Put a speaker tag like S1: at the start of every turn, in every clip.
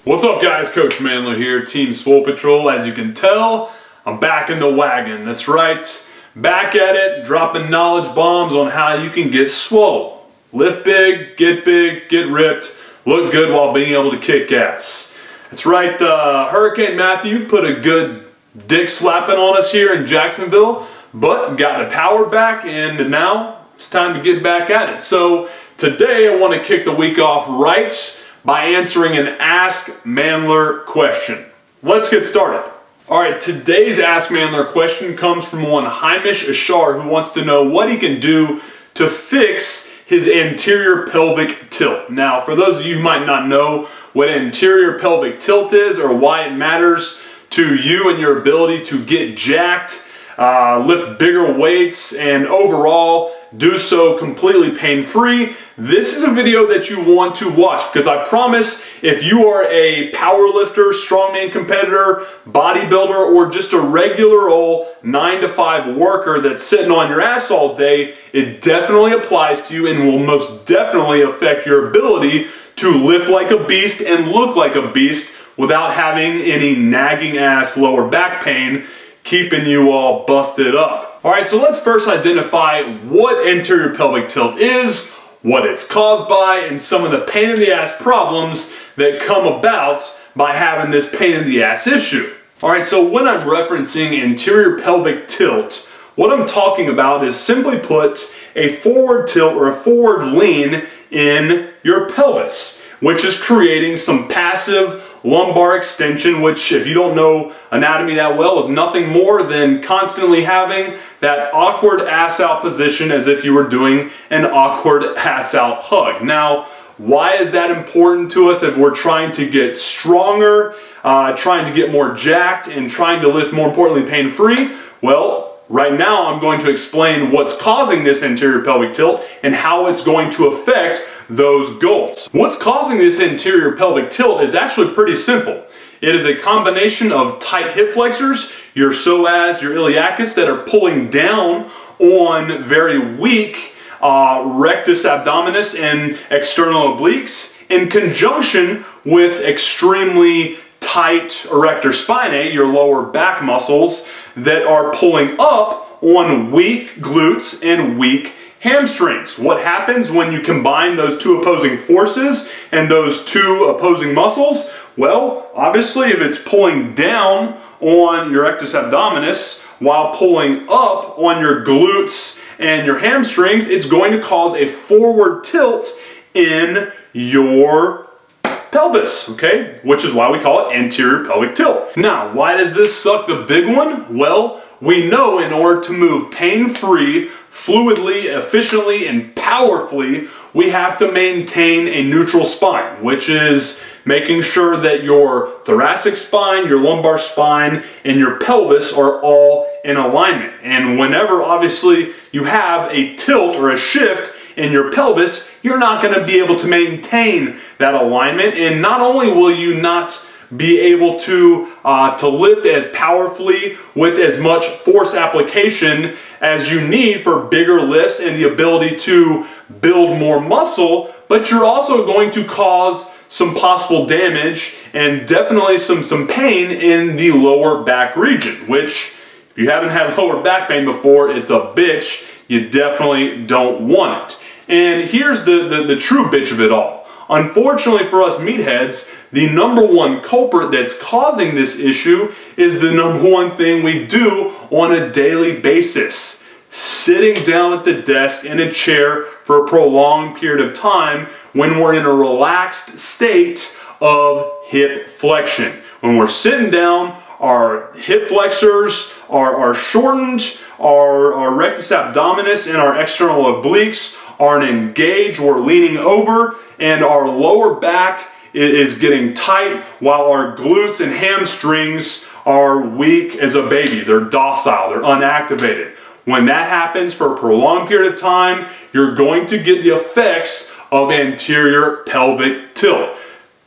S1: What's up guys, Coach MANdler here, Team Swole Patrol. As you can tell, I'm back in the wagon. That's right, back at it, dropping knowledge bombs on how you can get swole. Lift big, get ripped, look good while being able to kick ass. That's right, Hurricane Matthew put a good dick slapping on us here in Jacksonville, but got the power back and now it's time to get back at it. So today I want to kick the week off right by answering an Ask MANdler question. Let's get started. Alright, today's Ask MANdler question comes from one Hamish Ashar, who wants to know what he can do to fix his anterior pelvic tilt. Now, for those of you who might not know what anterior pelvic tilt is or why it matters to you and your ability to get jacked, lift bigger weights, and overall do so completely pain-free, this is a video that you want to watch, because I promise if you are a power lifter, strongman competitor, bodybuilder, or just a regular old 9-to-5 worker that's sitting on your ass all day, it definitely applies to you and will most definitely affect your ability to lift like a beast and look like a beast without having any nagging ass lower back pain keeping you all busted up. Alright, so let's first identify what anterior pelvic tilt is, what it's caused by, and some of the pain in the ass problems that come about by having this pain in the ass issue. Alright, so when I'm referencing anterior pelvic tilt, what I'm talking about is, simply put, a forward tilt or a forward lean in your pelvis, which is creating some passive lumbar extension, which, if you don't know anatomy that well, is nothing more than constantly having that awkward ass out position as if you were doing an awkward ass out hug. Now, why is that important to us if we're trying to get stronger, trying to get more jacked, and trying to lift, more importantly, pain-free? Well, right now I'm going to explain what's causing this anterior pelvic tilt and how it's going to affect those goals. What's causing this anterior pelvic tilt is actually pretty simple. It is a combination of tight hip flexors, your psoas, your iliacus, that are pulling down on very weak rectus abdominis and external obliques, in conjunction with extremely tight erector spinae, your lower back muscles, that are pulling up on weak glutes and weak hamstrings. What happens when you combine those two opposing forces and those two opposing muscles? Well, obviously, if it's pulling down on your rectus abdominis while pulling up on your glutes and your hamstrings, it's going to cause a forward tilt in your pelvis, okay? Which is why we call it anterior pelvic tilt. Now, why does this suck? The big one? Well, we know in order to move pain-free, fluidly, efficiently, and powerfully, we have to maintain a neutral spine, which is making sure that your thoracic spine, your lumbar spine, and your pelvis are all in alignment. And whenever, obviously, you have a tilt or a shift in your pelvis, you're not going to be able to maintain that alignment, and not only will you not be able to lift as powerfully with as much force application as you need for bigger lifts and the ability to build more muscle, but you're also going to cause some possible damage and definitely some pain in the lower back region, which, if you haven't had lower back pain before, it's a bitch. You definitely don't want it. And here's the true bitch of it all. Unfortunately for us meatheads, the number one culprit that's causing this issue is the number one thing we do on a daily basis: sitting down at the desk in a chair for a prolonged period of time when we're in a relaxed state of hip flexion. When we're sitting down, our hip flexors are shortened, our rectus abdominis and our external obliques aren't engaged, we're leaning over, and our lower back is getting tight while our glutes and hamstrings are weak as a baby. They're docile, they're unactivated. When that happens for a prolonged period of time, you're going to get the effects of anterior pelvic tilt.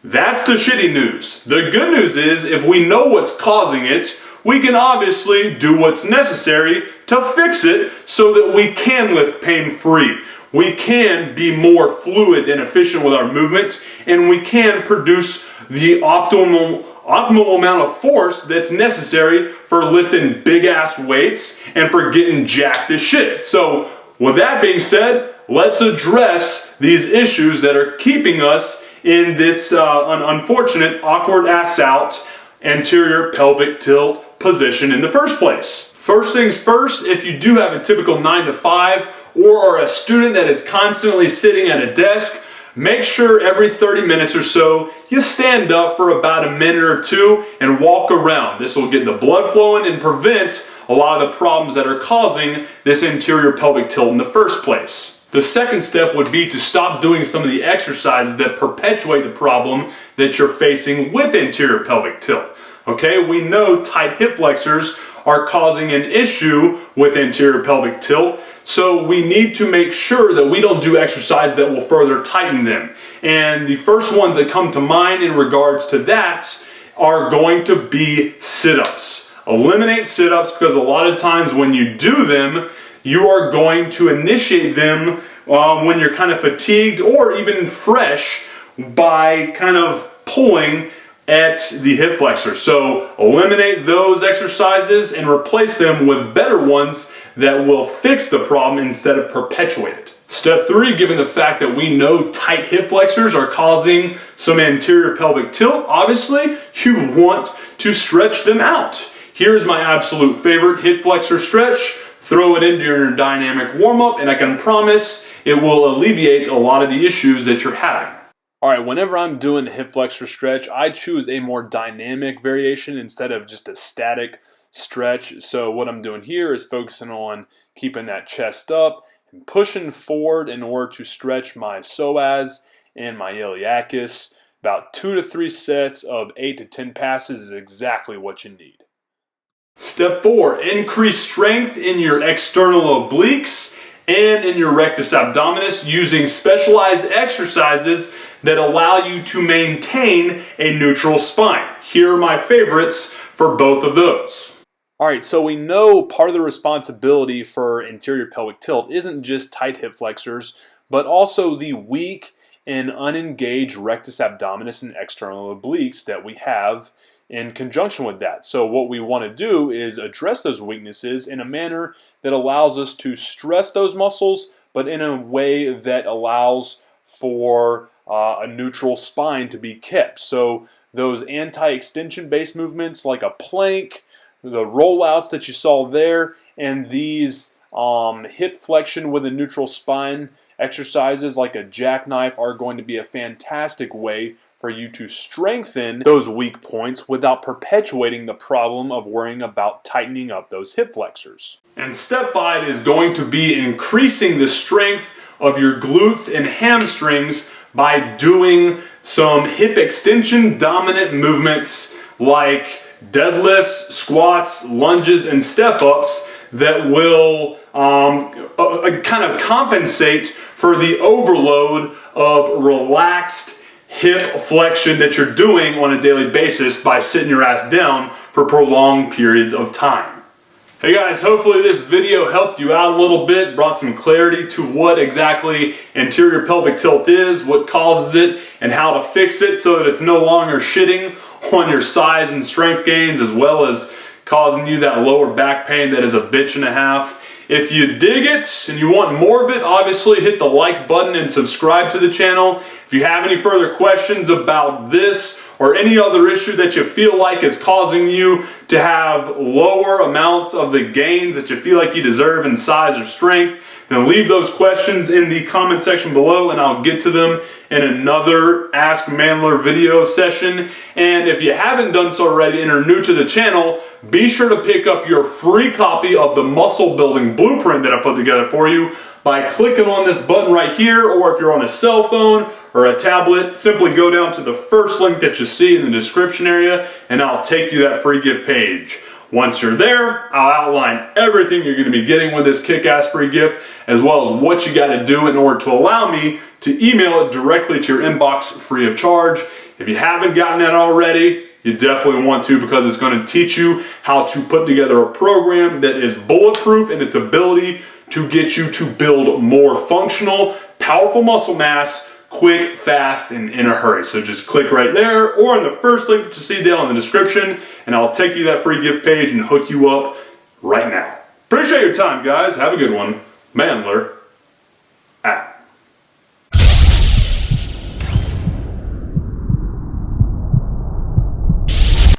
S1: That's the shitty news. The good news is, if we know what's causing it, we can obviously do what's necessary to fix it so that we can lift pain-free. We can be more fluid and efficient with our movement, and we can produce the optimal amount of force that's necessary for lifting big ass weights and for getting jacked as shit. So with that being said, let's address these issues that are keeping us in this unfortunate awkward ass out anterior pelvic tilt position in the first place. First things first, if you do have a typical 9 to 5 or are a student that is constantly sitting at a desk, make sure every 30 minutes or so you stand up for about a minute or two and walk around. This will get the blood flowing and prevent a lot of the problems that are causing this anterior pelvic tilt in the first place. The second step would be to stop doing some of the exercises that perpetuate the problem that you're facing with anterior pelvic tilt. Okay, we know tight hip flexors are causing an issue with anterior pelvic tilt, so we need to make sure that we don't do exercises that will further tighten them. And the first ones that come to mind in regards to that are going to be sit-ups. Eliminate sit-ups because a lot of times when you do them, you are going to initiate them when you're kind of fatigued or even fresh by kind of pulling at the hip flexor. So eliminate those exercises and replace them with better ones that will fix the problem instead of perpetuate it. Step 3, given the fact that we know tight hip flexors are causing some anterior pelvic tilt, obviously you want to stretch them out. Here's my absolute favorite hip flexor stretch. Throw it into your dynamic warm-up and I can promise it will alleviate a lot of the issues that you're having. Alright, whenever I'm doing a hip flexor stretch, I choose a more dynamic variation instead of just a static stretch. So what I'm doing here is focusing on keeping that chest up and pushing forward in order to stretch my psoas and my iliacus. About 2 to 3 sets of 8 to 10 passes is exactly what you need. Step 4, increase strength in your external obliques and in your rectus abdominis using specialized exercises that allow you to maintain a neutral spine. Here are my favorites for both of those. Alright, so we know part of the responsibility for anterior pelvic tilt isn't just tight hip flexors, but also the weak and unengaged rectus abdominis and external obliques that we have in conjunction with that. So what we want to do is address those weaknesses in a manner that allows us to stress those muscles, but in a way that allows for a neutral spine to be kept. So those anti-extension based movements like a plank, the rollouts that you saw there, and these hip flexion with a neutral spine exercises like a jackknife are going to be a fantastic way for you to strengthen those weak points without perpetuating the problem of worrying about tightening up those hip flexors. And step 5 is going to be increasing the strength of your glutes and hamstrings by doing some hip extension dominant movements like deadlifts, squats, lunges, and step-ups that will kind of compensate for the overload of relaxed hip flexion that you're doing on a daily basis by sitting your ass down for prolonged periods of time. Hey guys, hopefully this video helped you out a little bit, brought some clarity to what exactly anterior pelvic tilt is, what causes it, and how to fix it so that it's no longer shitting on your size and strength gains as well as causing you that lower back pain that is a bitch and a half. If you dig it and you want more of it, obviously hit the like button and subscribe to the channel. If you have any further questions about this or any other issue that you feel like is causing you to have lower amounts of the gains that you feel like you deserve in size or strength, then leave those questions in the comment section below and I'll get to them in another Ask MANdler video session. And if you haven't done so already and are new to the channel, be sure to pick up your free copy of the muscle building blueprint that I put together for you by clicking on this button right here, or if you're on a cell phone or a tablet, simply go down to the first link that you see in the description area and I'll take you to that free gift page. Once you're there, I'll outline everything you're going to be getting with this kick-ass free gift, as well as what you got to do in order to allow me to email it directly to your inbox free of charge. If you haven't gotten that already, you definitely want to, because it's going to teach you how to put together a program that is bulletproof in its ability to get you to build more functional, powerful muscle mass quick, fast, and in a hurry. So just click right there or on the first link that you see down in the description, and I'll take you to that free gift page and hook you up right now. Appreciate your time, guys. Have a good one. MANdler